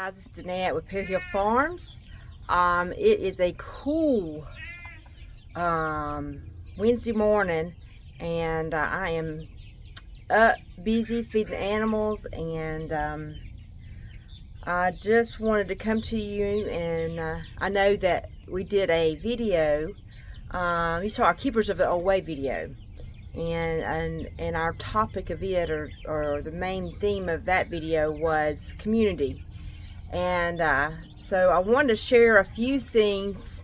guys, it's Deannette with Pear Hill Farms. It is a cool Wednesday morning, and I am up busy feeding the animals, and I just wanted to come to you, and I know that we did a video. You saw our Keepers of the Old Way video, and our topic of it, or the main theme of that video, was community. And so I wanted to share a few things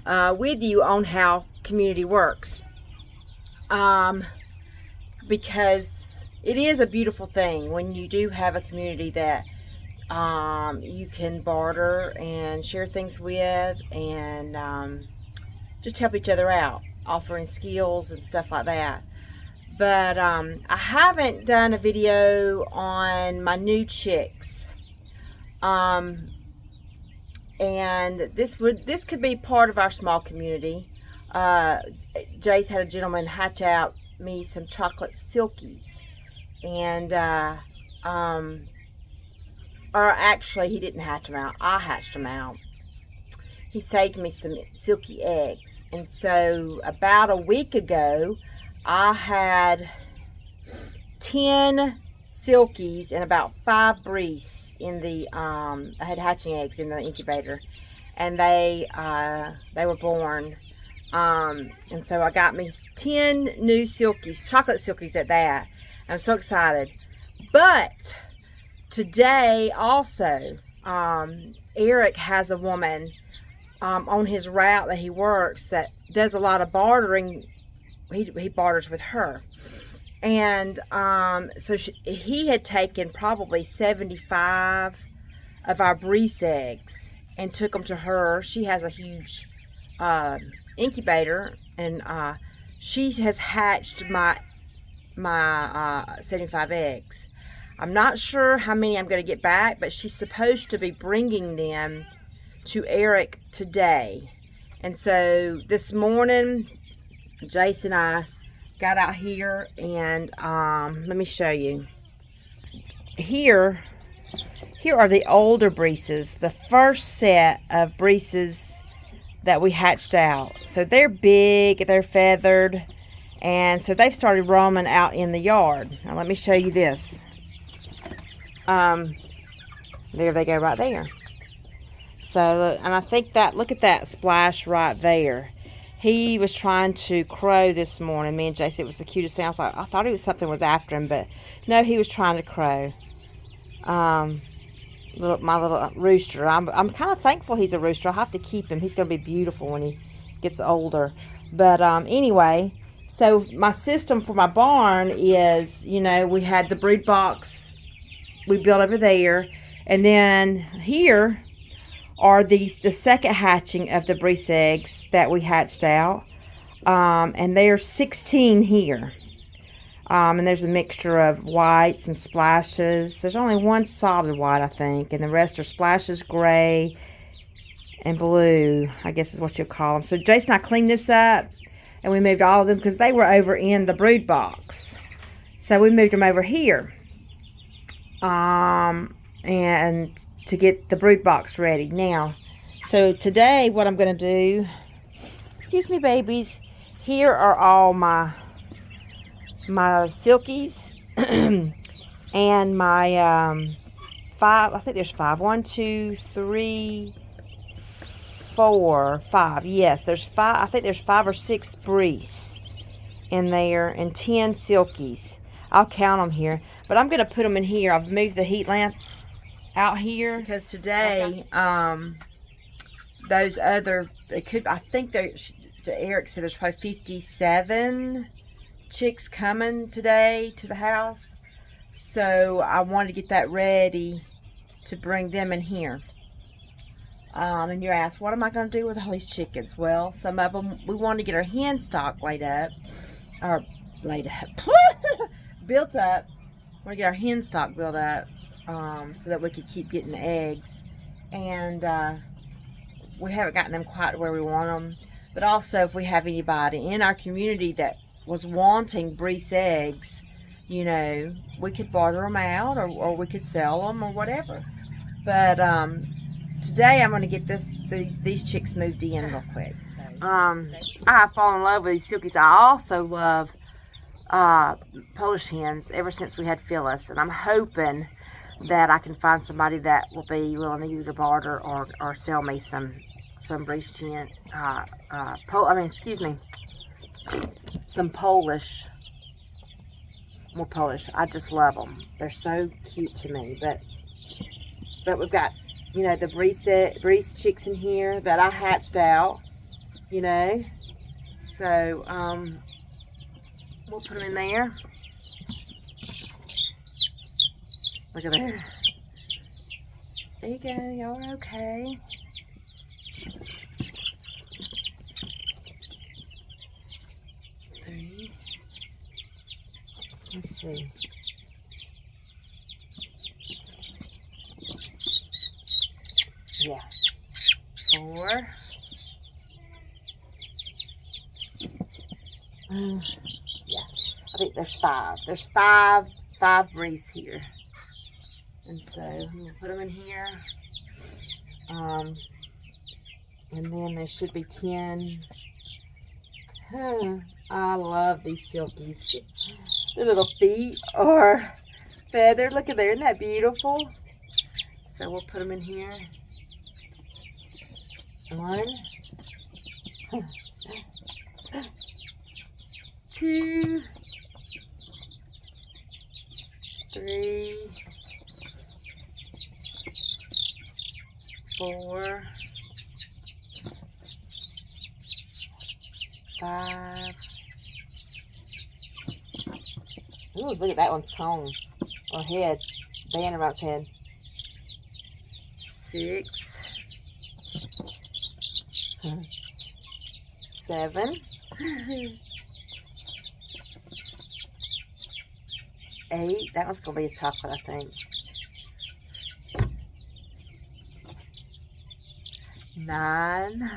with you on how community works, because it is a beautiful thing when you do have a community that you can barter and share things with, and just help each other out, offering skills and stuff like that. But I haven't done a video on my new chicks. And this could be part of our small community. Jay's had a gentleman hatch out me some chocolate silkies, and or actually he didn't hatch them out, I hatched them out. He saved me some silky eggs, and so about a week ago I had 10 silkies and about 5 brees in the I had hatching eggs in the incubator, and they were born, and so I got me 10 new silkies, chocolate silkies at that. I'm so excited. But today also, Eric has a woman on his route that he works that does a lot of bartering. He barters with her. And so he had taken probably 75 of our breeze eggs and took them to her. She has a huge incubator, and she has hatched my 75 eggs. I'm not sure how many I'm going to get back, but she's supposed to be bringing them to Eric today. And so this morning, Jason and I got out here, and let me show you. Here are the older breeses, the first set of breeses that we hatched out. So they're big, they're feathered, and so they've started roaming out in the yard. Now let me show you this. There they go right there. So, and I think that, look at that splash right there. He was trying to crow this morning. Me and Jason, it was the cutest thing. I thought it was something was after him, but no, he was trying to crow. My little rooster. I'm kind of thankful he's a rooster. I'll have to keep him. He's going to be beautiful when he gets older. But anyway, so my system for my barn is, we had the brood box we built over there, and then here are the second hatching of the breeze eggs that we hatched out, and there's 16 here, and there's a mixture of whites and splashes. There's only one solid white, I think, and the rest are splashes, gray and blue, I guess is what you'll call them. So Jason and I cleaned this up, and we moved all of them because they were over in the brood box, so we moved them over here, and to get the brood box ready now. So today what I'm going to do, excuse me babies, here are all my silkies and my 5, I think there's 5, 1, 2, 3, 4, 5, yes, there's 5, I think there's 5 or 6 breeze in there, and 10 silkies. I'll count them here, but I'm going to put them in here. I've moved the heat lamp out here because today those other, I think Eric said there's probably 57 chicks coming today to the house, so I wanted to get that ready to bring them in here. And you're asked, what am I going to do with all these chickens? Well, some of them we want to get our hen stock built up. We want to get our hen stock built up, so that we could keep getting the eggs, and we haven't gotten them quite where we want them. But also, if we have anybody in our community that was wanting breeze eggs, we could barter them out, or we could sell them, or whatever. But today I'm gonna get these chicks moved in real quick. I fall in love with these silkies. I also love Polish hens ever since we had Phyllis, and I'm hoping that I can find somebody that will be willing to either barter or sell me some breast hen. Some Polish. More Polish. I just love them. They're so cute to me. But we've got, you know, the breast chicks in here that I hatched out, you know. So we'll put them in there. Look at there. There you go. Y'all are okay. Three. Let's see. Yeah. 4. Yeah. I think there's 5. There's 5 breeds here. And so I'm going to put them in here. And then there should be 10. I love these silkies. Their little feet are feathered. Look at there. Isn't that beautiful? So we'll put them in here. 1. 2. 3. 4. 5. Ooh, look at that one's cone or head. Band about its head. 6. 7. 8. That one's gonna be a chocolate, I think. 9.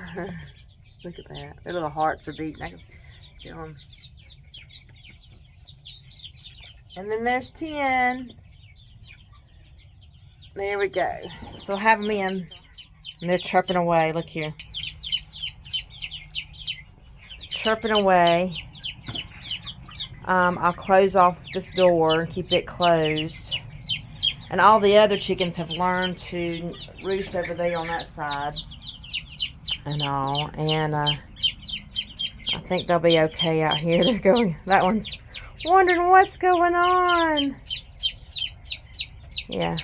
Look at that. Their little hearts are beating. I can feel them. And then there's 10. There we go. So I'll have them in. And they're chirping away. Look here. Chirping away. I'll close off this door and keep it closed. And all the other chickens have learned to roost over there on that side. And all. And I think they'll be okay out here. They're going. That one's wondering what's going on. Yeah.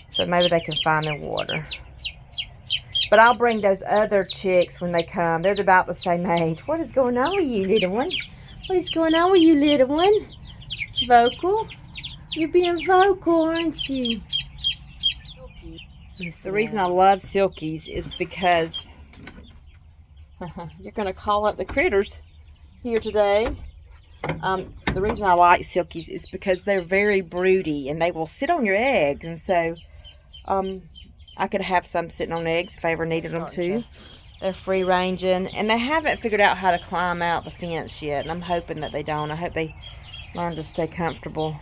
So maybe they can find their water. But I'll bring those other chicks when they come. They're about the same age. What is going on with you, little one? What is going on with you, little one? Vocal? You're being vocal, aren't you? The reason I love silkies is because you're going to call up the critters here today. The reason I like silkies is because they're very broody and they will sit on your eggs. And so I could have some sitting on eggs if I ever needed them to. They're free ranging and they haven't figured out how to climb out the fence yet. And I'm hoping that they don't. I hope they learn to stay comfortable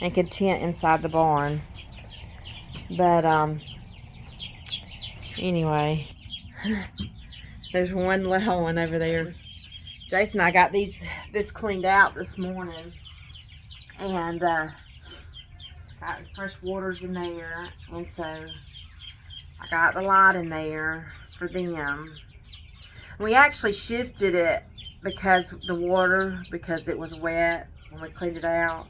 and content inside the barn. But anyway, there's one little one over there. Jason and I got this cleaned out this morning, and got fresh waters in there, and so I got the light in there for them. We actually shifted it because it was wet when we cleaned it out,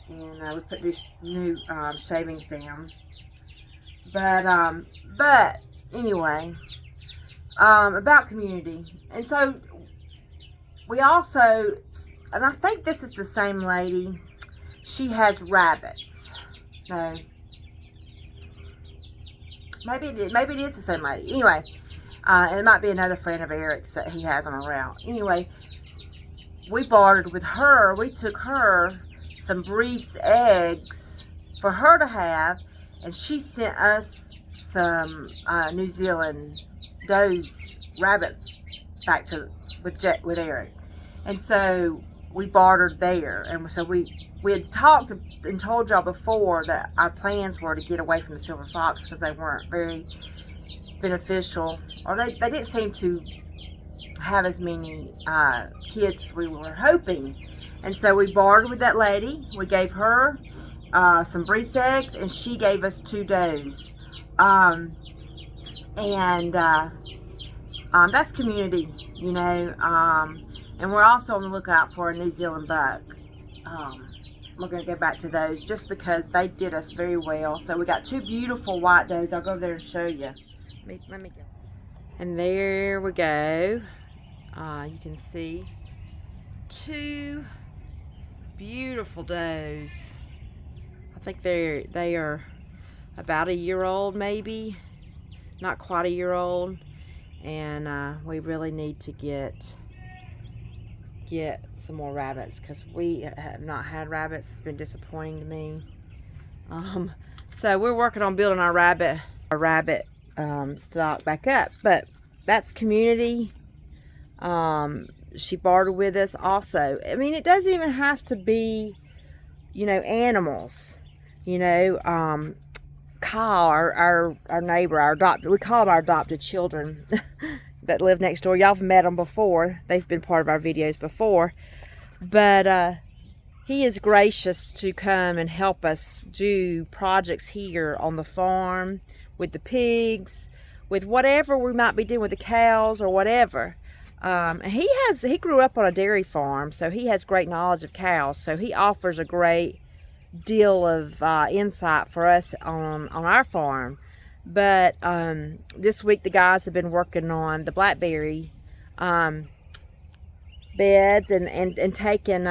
and we put new shavings down. But anyway, about community, and so we also, and I think this is the same lady. She has rabbits. No, maybe it is the same lady. Anyway, and it might be another friend of Eric's that he has on a route. Anyway, we bartered with her. We took her some breast eggs for her to have, and she sent us some New Zealand does rabbits back to with Eric. And so we bartered there. And so we had talked and told y'all before that our plans were to get away from the silver fox because they weren't very beneficial, or they didn't seem to have as many kids as we were hoping. And so we bartered with that lady. We gave her some breast eggs, and she gave us 2 does. That's community, you know. And we're also on the lookout for a New Zealand buck. We're going to go back to those just because they did us very well. So we got 2 beautiful white does. I'll go over there and show you. Let me go. And there we go. You can see 2 beautiful does. I think they are about 1 year old, maybe, not quite 1 year old. And we really need to get some more rabbits because we have not had rabbits. It's been disappointing to me. So we're working on building our rabbit stock back up, but that's community. She bartered with us also. I mean, it doesn't even have to be, you know, animals. You know, Kyle, our neighbor, we call them our adopted children that live next door. Y'all have met them before. They've been part of our videos before. But he is gracious to come and help us do projects here on the farm, with the pigs, with whatever we might be doing with the cows or whatever. And he grew up on a dairy farm, so he has great knowledge of cows. So he offers a great deal of insight for us on our farm. But this week the guys have been working on the blackberry beds and taking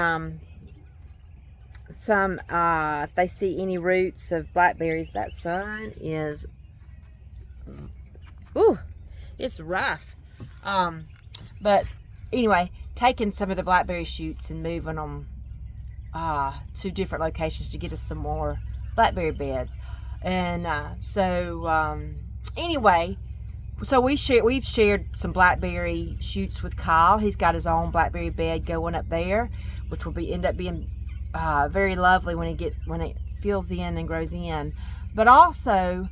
some, if they see any roots of blackberries. That sun is, ooh, it's rough. But anyway, taking some of the blackberry shoots and moving them to different locations to get us some more blackberry beds. And anyway, so we've shared some blackberry shoots with Kyle. He's got his own blackberry bed going up there, which will end up being very lovely when it fills in and grows in. But also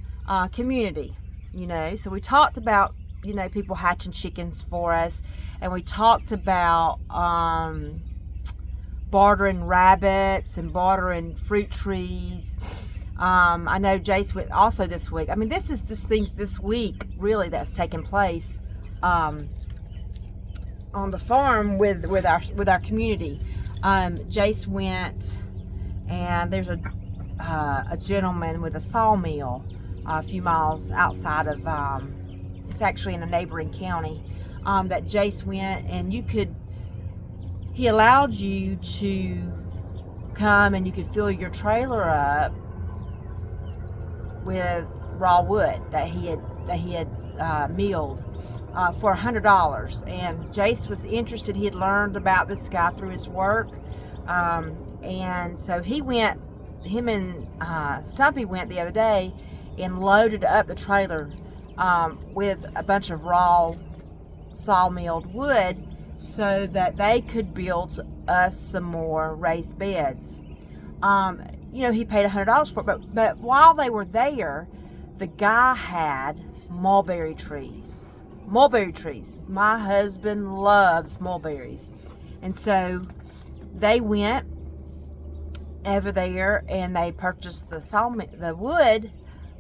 community, you know. So we talked about, you know, people hatching chickens for us, and we talked about bartering rabbits and bartering fruit trees. I know Jace went also this week. I mean, this is just things this week really that's taken place on the farm with our community. Jace went, and there's a gentleman with a sawmill a few miles outside of it's actually in a neighboring county, that Jace went, and he allowed you to come and you could fill your trailer up with raw wood that he had milled for $100. And Jace was interested. He had learned about this guy through his work, and so him and Stumpy went the other day and loaded up the trailer with a bunch of raw sawmilled wood so that they could build us some more raised beds. You know, he paid $100 for it, but while they were there, the guy had mulberry trees. Mulberry trees. My husband loves mulberries. And so they went over there and they purchased the wood,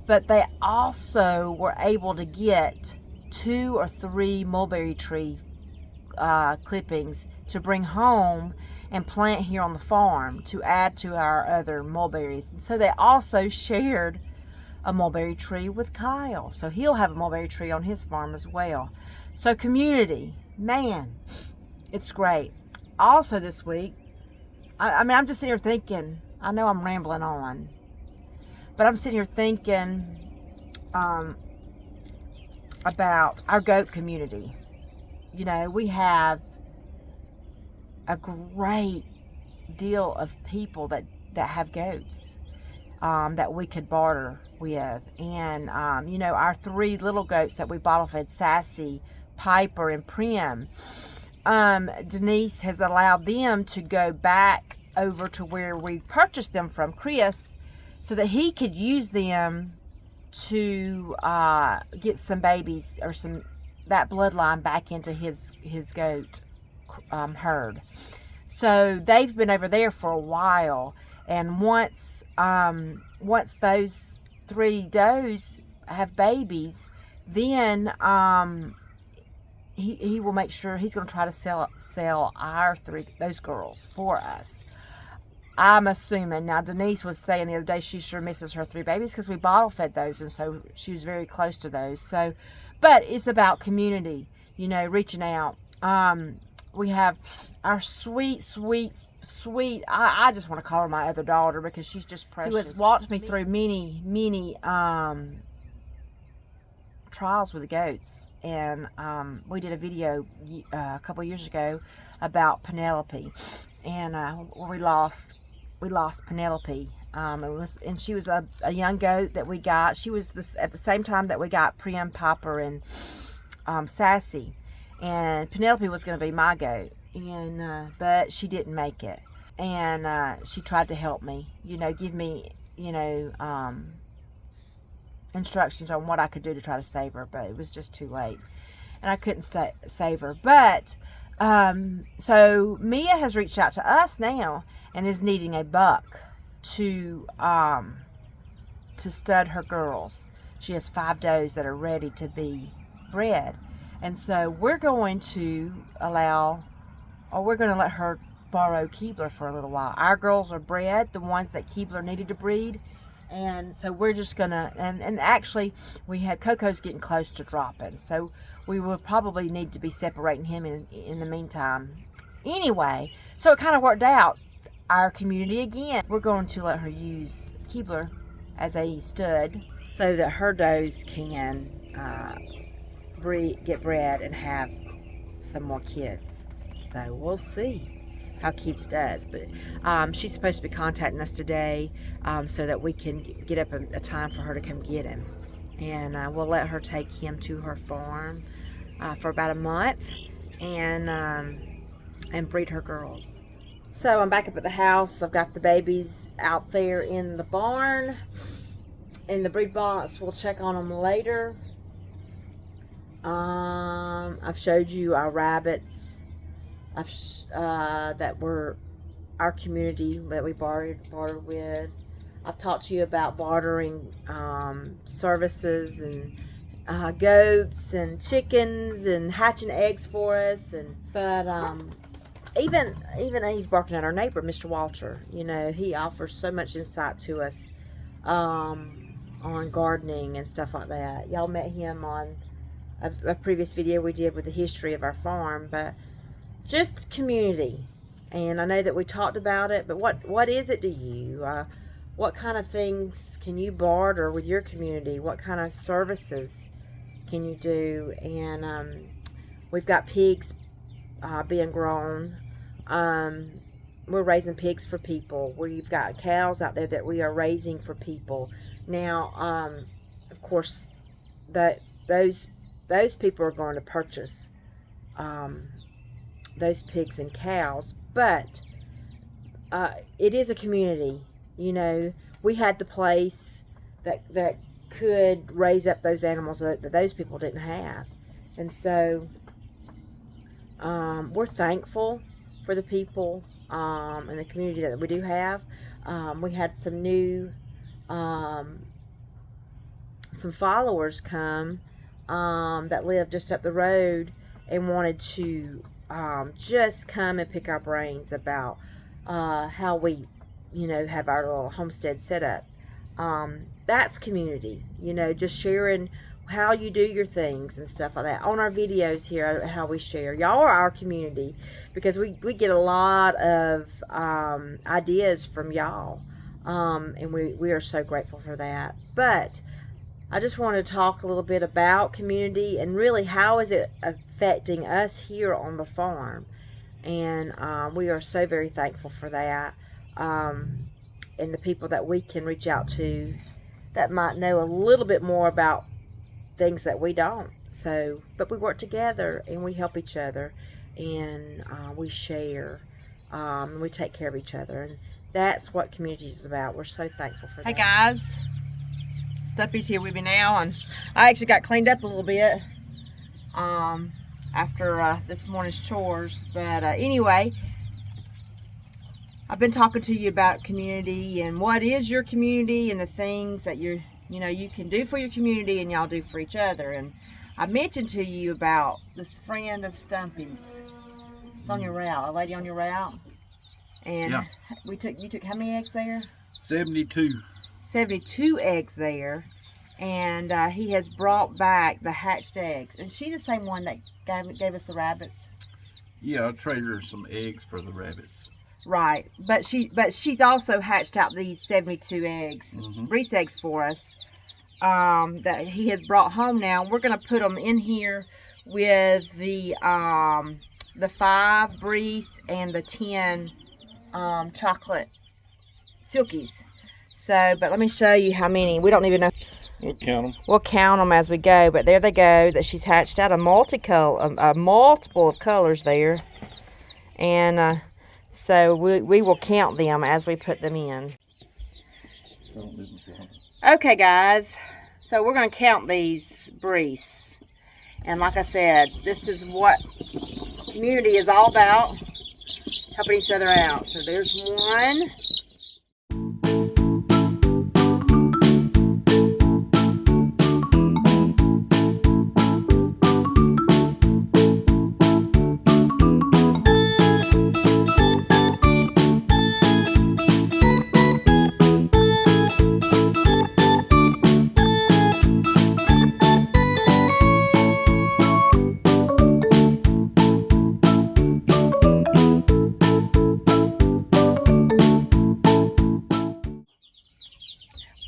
but they also were able to get 2 or 3 mulberry tree clippings to bring home and plant here on the farm to add to our other mulberries. And so they also shared a mulberry tree with Kyle. So he'll have a mulberry tree on his farm as well. So community, man, it's great. Also this week, I mean, I'm just sitting here thinking, I know I'm rambling on, but I'm sitting here thinking about our goat community. You know, we have a great deal of people that have goats that we could barter with. And, you know, our 3 little goats that we bottle fed, Sassy, Piper, and Prim, Denise has allowed them to go back over to where we purchased them from Chris, so that he could use them to get some babies or that bloodline back into his goat herd. So they've been over there for a while, and once those 3 does have babies, then he will make sure he's going to try to sell our those girls for us. I'm assuming. Now, Denise was saying the other day she sure misses her 3 babies because we bottle fed those, and so she was very close to those. So, but it's about community, you know, reaching out. We have our sweet, I just want to call her my other daughter because she's just precious. Who has walked me through many trials with the goats. And we did a video a couple years ago about Penelope, and we lost Penelope. And she was a young goat that we got. She was at the same time that we got Prim, Piper, and Sassy. And Penelope was going to be my goat, and but she didn't make it. And she tried to help me, you know, give me, you know, instructions on what I could do to try to save her, but it was just too late, and I couldn't save her. But so Mia has reached out to us now and is needing a buck to stud her girls. She has 5 does that are ready to be bred, and so we're going to let her borrow Keebler for a little while. Our girls are bred, the ones that Keebler needed to breed. And so we're just gonna, and actually we had Coco's getting close to dropping, so we will probably need to be separating him in the meantime. Anyway, so it kind of worked out. Our community again, we're going to let her use Keebler as a stud so that her does can get bred and have some more kids. So we'll see how Keeps does, but she's supposed to be contacting us today so that we can get up a time for her to come get him, and we'll let her take him to her farm for about a month and breed her girls. So I'm back up at the house. I've got the babies out there in the barn in the breed box. We'll check on them later. I've showed you our rabbits that were our community that we bartered with. I've talked to you about bartering services and goats and chickens and hatching eggs for us. But even he's barking at our neighbor, Mr. Walter. You know, he offers so much insight to us on gardening and stuff like that. Y'all met him on a previous video we did with the history of our farm, but just community. And I know that we talked about it, but what is it to you? What kind of things can you barter with your community? What kind of services can you do? And we've got pigs being grown. We're raising pigs for people. We've got cows out there that we are raising for people. Now, of course, those people are going to purchase those pigs and cows, but it is a community. You know, we had the place that could raise up those animals that those people didn't have, and so we're thankful for the people and the community that we do have. We had some new some followers come that live just up the road and wanted to just come and pick our brains about how we, you know, have our little homestead set up. That's community, you know, just sharing how you do your things and stuff like that. On our videos here, how we share. Y'all are our community because we get a lot of ideas from y'all, and we are so grateful for that. But I just want to talk a little bit about community and really how is it affecting us here on the farm. And we are so very thankful for that, and the people that we can reach out to that might know a little bit more about things that we don't. So, but we work together and we help each other, and we share, and we take care of each other, and that's what community is about. We're so thankful for that. Hey guys, Stumpy's here with me now, and I actually got cleaned up a little bit after this morning's chores, but anyway, I've been talking to you about community and what is your community and the things that you can do for your community and y'all do for each other. And I mentioned to you about this friend of Stumpy's. It's on your route, a lady on your route. And yeah. You took how many eggs there? 72. 72 eggs there. And he has brought back the hatched eggs. And she the same one that gave us the rabbits? Yeah, I traded her some eggs for the rabbits. Right, but she's also hatched out these 72 eggs, Brees eggs for us, that he has brought home now. We're going to put them in here with the 5 Brees and the 10 chocolate silkies. So, but let me show you how many. We don't even know. We'll count them. We'll count them as we go, but there they go. That she's hatched out a multiple of colors there, and so we will count them as we put them in. Okay, guys. So we're going to count these Brees. And like I said, this is what community is all about. Helping each other out. So there's one.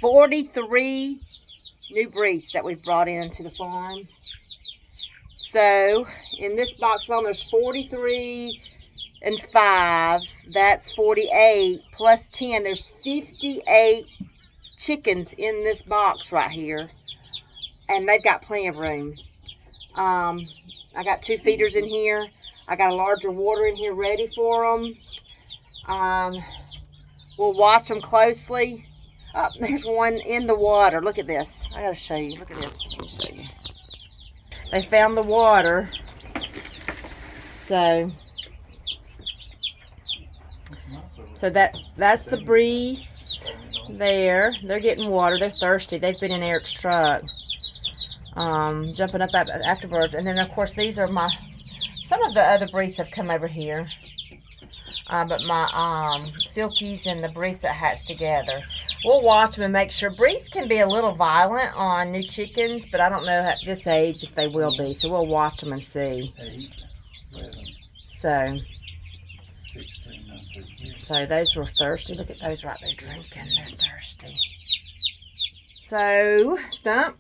43 new Brees that we've brought into the farm. So in this box alone, there's 43 and 5. That's 48 plus 10. There's 58 chickens in this box right here, and they've got plenty of room. I got 2 feeders in here. I got a larger water in here ready for them. We'll watch them closely. Oh, there's one in the water. Look at this. I gotta show you. Look at this. Let me show you. They found the water. So that's the Brees there. They're getting water. They're thirsty. They've been in Eric's truck, jumping up afterwards. And then of course these are some of the other Brees have come over here. But my silkies and the Brees that hatch together. We'll watch them and make sure. Brees can be a little violent on new chickens, but I don't know at this age if they will be. So we'll watch them and see. 8, 11, so 16, so those were thirsty. Look at those right there drinking. They're thirsty. So Stump,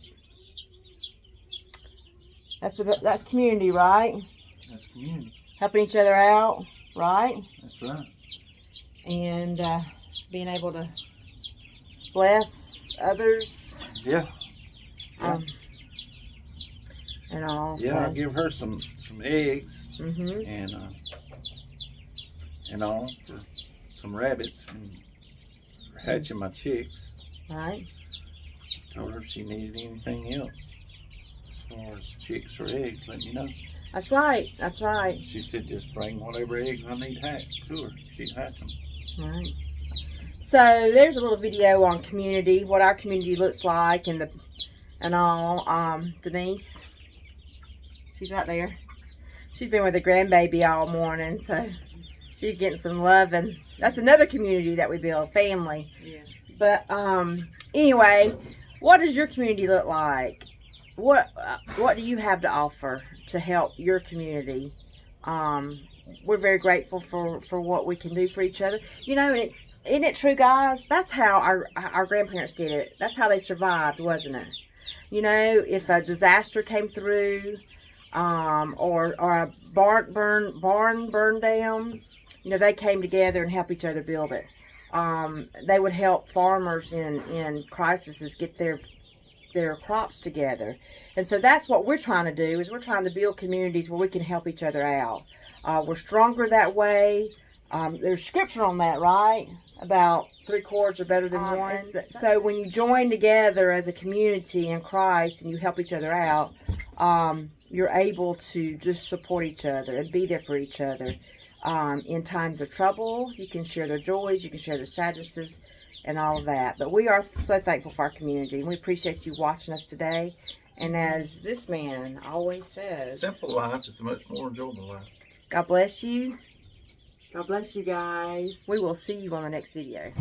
that's community, right? That's community. Helping each other out, right? That's right. And being able to bless others. Yeah. And all. Yeah, I give her some eggs and all for some rabbits and for hatching my chicks. Right. Told her if she needed anything else as far as chicks or eggs, let me know. That's right. That's right. She said just bring whatever eggs I need hatched to her. She'd hatch them. Right. So there's a little video on community, what our community looks like, and all. Denise, she's right there. She's been with the grandbaby all morning, so she's getting some love, and that's another community that we build, family. Yes. But anyway, what does your community look like? What do you have to offer to help your community? We're very grateful for what we can do for each other. You know, and isn't it true, guys? That's how our grandparents did it. That's how they survived, wasn't it? You know, if a disaster came through, or a barn burned down, you know, they came together and helped each other build it. They would help farmers in crises get their their crops together. And so that's what we're trying to do, is we're trying to build communities where we can help each other out. We're stronger that way. There's scripture on that, right? About 3 cords are better than one. So when you join together as a community in Christ and you help each other out, you're able to just support each other and be there for each other. In times of trouble, you can share their joys, you can share their sadnesses, and all of that. But we are so thankful for our community, and we appreciate you watching us today. And as this man always says, simple life is a much more enjoyable life. God bless you. God bless you guys. We will see you on the next video.